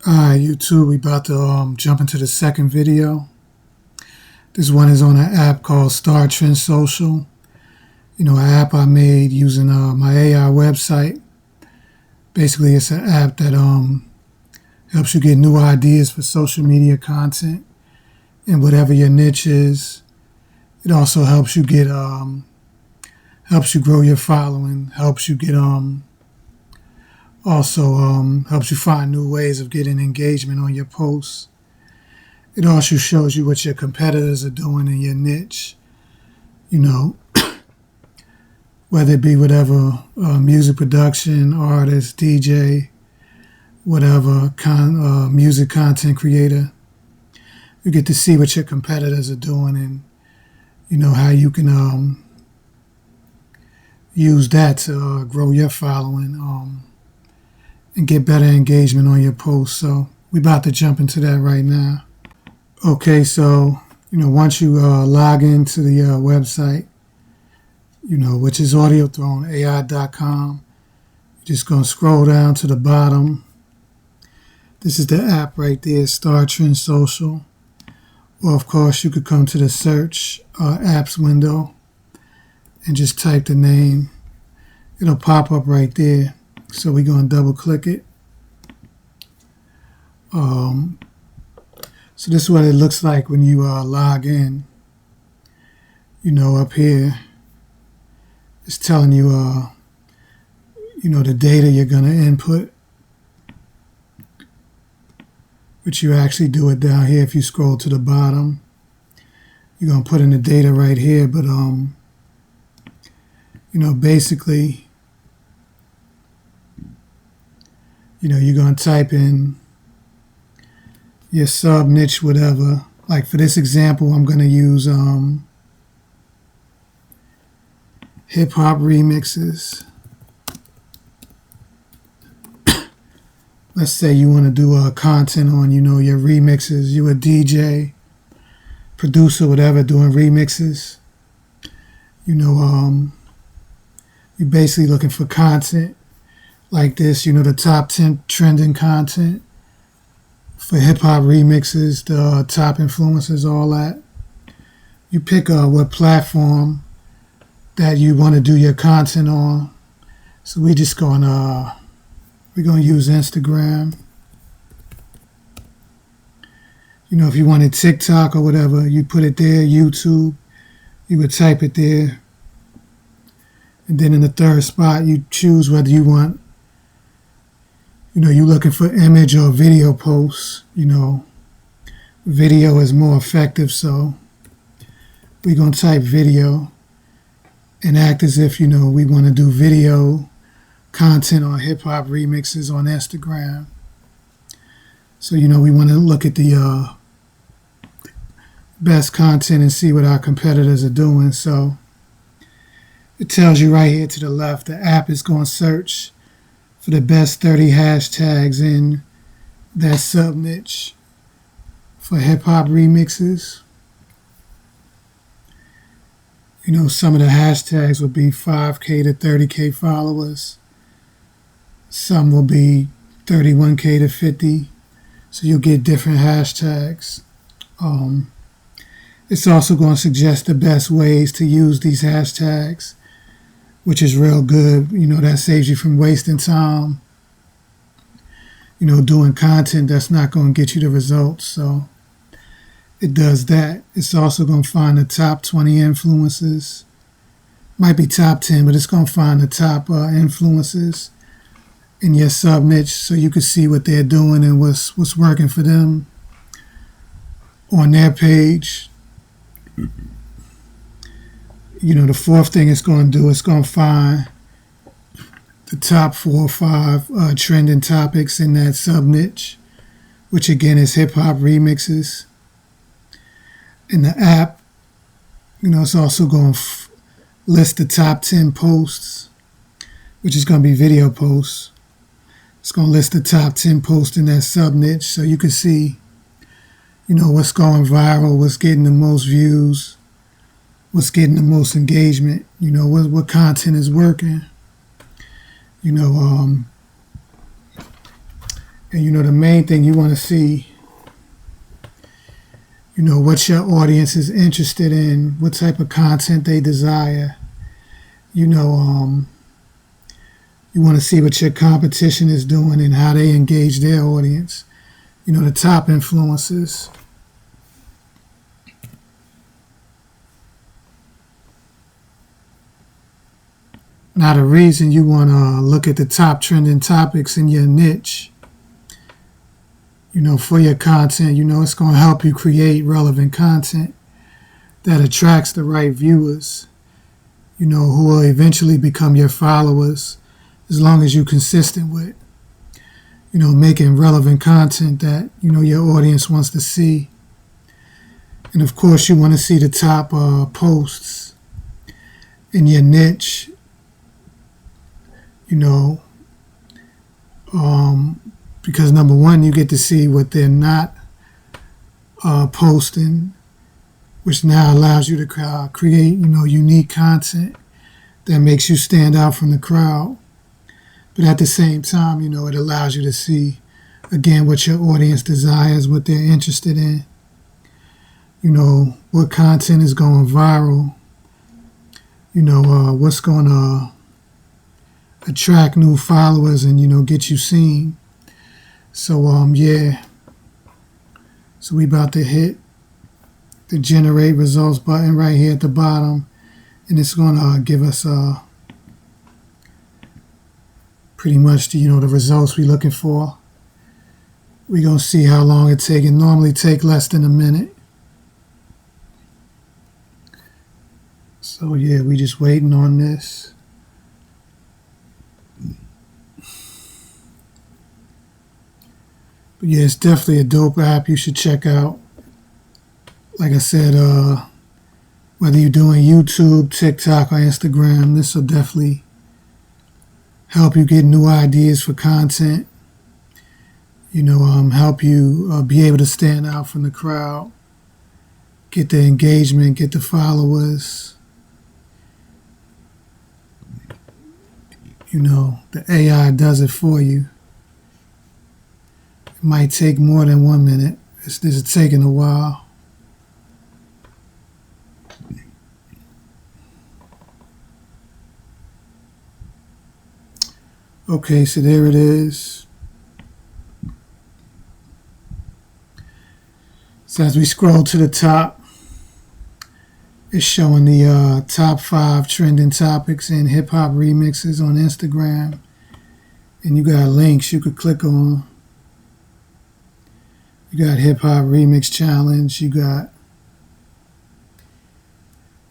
Alright, YouTube, we about to jump into the second video. This one is on an app called Star Trend Social. An app I made using my AI website. Basically, it's an app that helps you get new ideas for social media content and whatever your niche is. It also helps you get helps you grow your following, helps you get helps you find new ways of getting engagement on your posts. It also shows you what your competitors are doing in your niche, whether it be whatever, music production, artist, DJ, whatever, music content creator. You get to see what your competitors are doing and, how you can use that to grow your following and get better engagement on your posts. So we're about to jump into that right now. Okay, so, once you log into the website, which is audiothroneai.com, you're just going to scroll down to the bottom. This is the app right there, Star Trend Social. Or, of course, you could come to the search apps window and just type the name. It'll pop up right there. So we're going to double click it. So this is what it looks like when you log in. Up here, it's telling you, the data you're going to input, which you actually do it down here. If you scroll to the bottom, you're going to put in the data right here. But, basically, you're going to type in your sub niche, whatever. Like for this example, I'm going to use hip hop remixes. Let's say you want to do content on, your remixes. You're a DJ, producer, whatever, doing remixes. You're basically looking for content like this, the top 10 trending content for hip-hop remixes, the top influencers, all that. You pick what platform that you want to do your content on. So we're going to use Instagram. If you wanted TikTok or whatever, you put it there. YouTube, you would type it there. And then in the third spot, you choose whether you want, you're looking for image or video posts. Video is more effective, so we're going to type video and act as if, we want to do video content on hip-hop remixes on Instagram. So, we want to look at the best content and see what our competitors are doing. So it tells you right here to the left, the app is going to search for the best 30 hashtags in that sub niche for hip hop remixes. Some of the hashtags will be 5K to 30K followers. Some will be 31K to 50. So you'll get different hashtags. It's also going to suggest the best ways to use these hashtags, which is real good. That saves you from wasting time, doing content that's not going to get you the results. So it does that. It's also going to find the top 20 influencers. Might be top 10, but it's going to find the top influencers in your sub niche so you can see what they're doing and what's working for them on their page. The fourth thing it's going to do, it's going to find the top 4 or 5 trending topics in that sub niche, which again is hip hop remixes. In the app, it's also going to list the top 10 posts, which is going to be video posts. It's going to list the top 10 posts in that sub niche so you can see, what's going viral, what's getting the most views, what's getting the most engagement, what content is working. And the main thing you want to see, what your audience is interested in, what type of content they desire. You want to see what your competition is doing and how they engage their audience. The top influencers. Now, the reason you want to look at the top trending topics in your niche, for your content, it's going to help you create relevant content that attracts the right viewers, who will eventually become your followers as long as you're consistent with, making relevant content that, your audience wants to see. And of course, you want to see the top posts in your niche, because number one, you get to see what they're not posting, which now allows you to create, unique content that makes you stand out from the crowd. But at the same time, it allows you to see, again, what your audience desires, what they're interested in, what content is going viral, what's going to attract new followers and, get you seen. So, yeah. So we about to hit the generate results button right here at the bottom. And it's going to give us pretty much the results we're looking for. We're going to see how long it takes. It normally take less than a minute. So, yeah, we just waiting on this. But yeah, it's definitely a dope app you should check out. Like I said, whether you're doing YouTube, TikTok, or Instagram, this will definitely help you get new ideas for content. Help you be able to stand out from the crowd, get the engagement, get the followers. The AI does it for you. It might take more than 1 minute. This is taking a while. Okay, so there it is. So as we scroll to the top, it's showing the top 5 trending topics in hip-hop remixes on Instagram. And you got links you could click on. You got Hip-Hop Remix Challenge. You got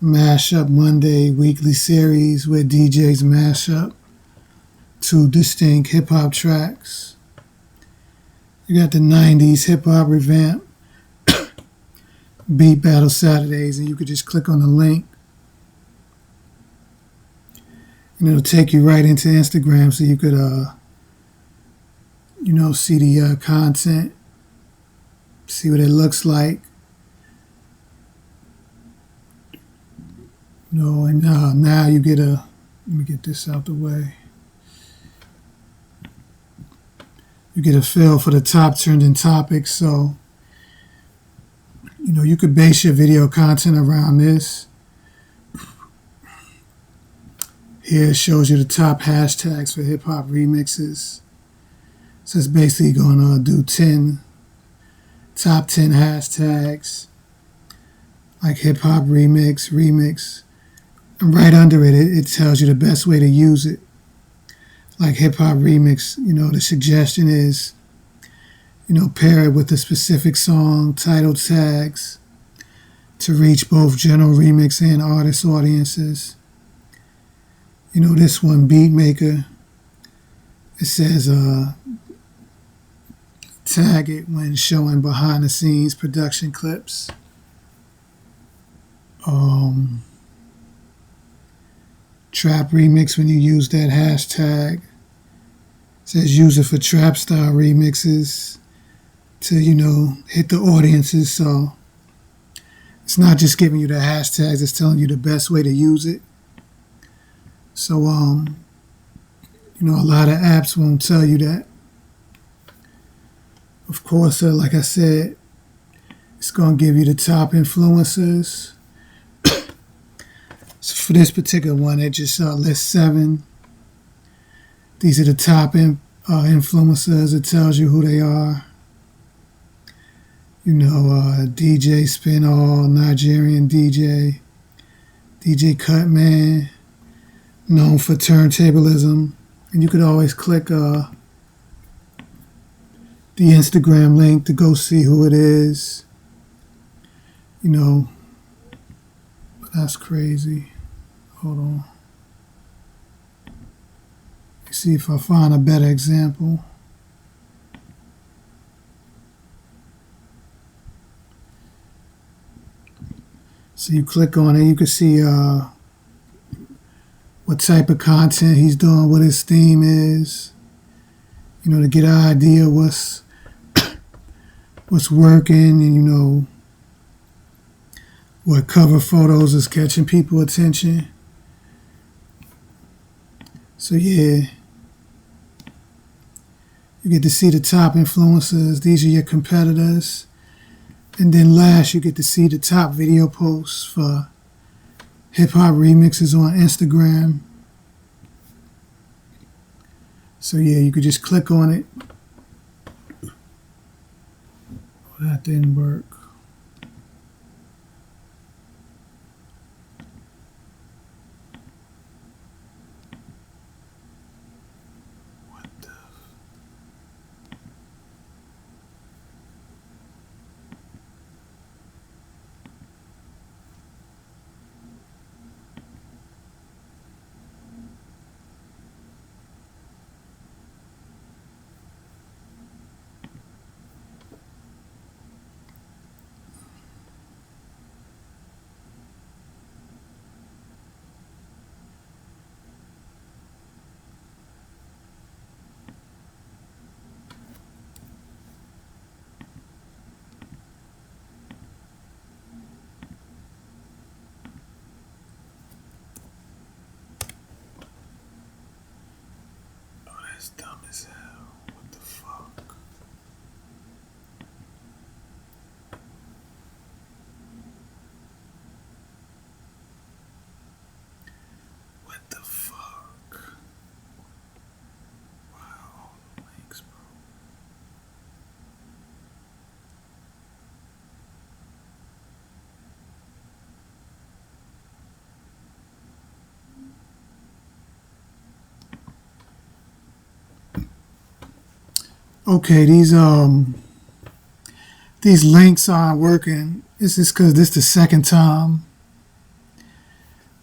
Mashup Monday weekly series where DJs mash up 2 distinct hip-hop tracks. You got the 90s hip-hop revamp Beat Battle Saturdays, and you could just click on the link and it'll take you right into Instagram so you could see the content, see what it looks like. And now you get let me get this out the way. You get a feel for the top trending topics. So, you could base your video content around this. Here it shows you the top hashtags for hip-hop remixes. So it's basically going to do top 10 hashtags like hip-hop remix. And right under it, it tells you the best way to use it. Like hip-hop remix, the suggestion is, pair it with a specific song, title tags to reach both general remix and artist audiences. This one, Beat Maker, it says tag it when showing behind the scenes production clips. Trap remix when you use that hashtag. It says use it for trap style remixes to, hit the audiences. So it's not just giving you the hashtags, it's telling you the best way to use it. So, a lot of apps won't tell you that. Of course, like I said, it's going to give you the top influencers. So for this particular one, it just lists 7. These are the top influencers. It tells you who they are. You know, DJ Spin All, Nigerian DJ, DJ Cutman, known for turntablism. And you could always click the Instagram link to go see who it is. You know, that's crazy. Hold on. Let's see if I find a better example. So you click on it, you can see what type of content he's doing, what his theme is, you know, to get an idea what's working, and you know what cover photos is catching people's attention. So yeah, you get to see the top influencers. These are your competitors. And then last, you get to see the top video posts for hip-hop remixes on Instagram. So yeah, you could just click on it. Oh, that didn't work. What the? That's dumb as hell. What the fuck? What the fuck? Wow, all the links, bro. Okay, these links aren't working. It's just because this is the second time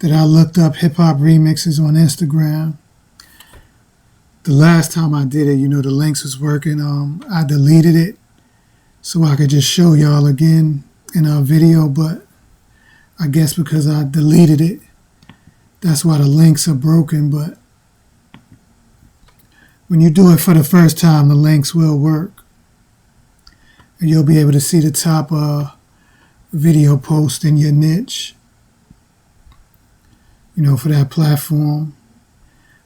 that I looked up hip-hop remixes on Instagram. The last time I did it, you know, the links was working. I deleted it so I could just show y'all again in a video, but I guess because I deleted it, that's why the links are broken. But when you do it for the first time, the links will work. And you'll be able to see the top video post in your niche, you know, for that platform.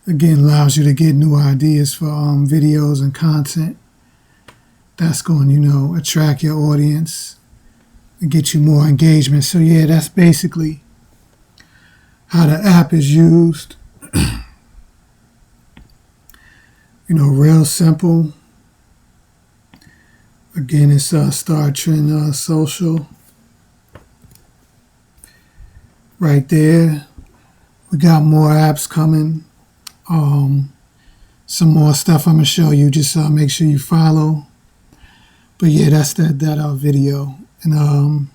Again, allows you to get new ideas for videos and content that's going, you know, attract your audience and get you more engagement. So yeah, that's basically how the app is used. You know, real simple. Again, it's Star Trend Social. Right there. We got more apps coming. Some more stuff I'm going to show you. Just make sure you follow. But yeah, that's that video. And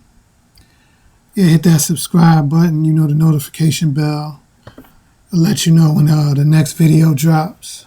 yeah, hit that subscribe button, you know, the notification bell. It'll let you know when the next video drops.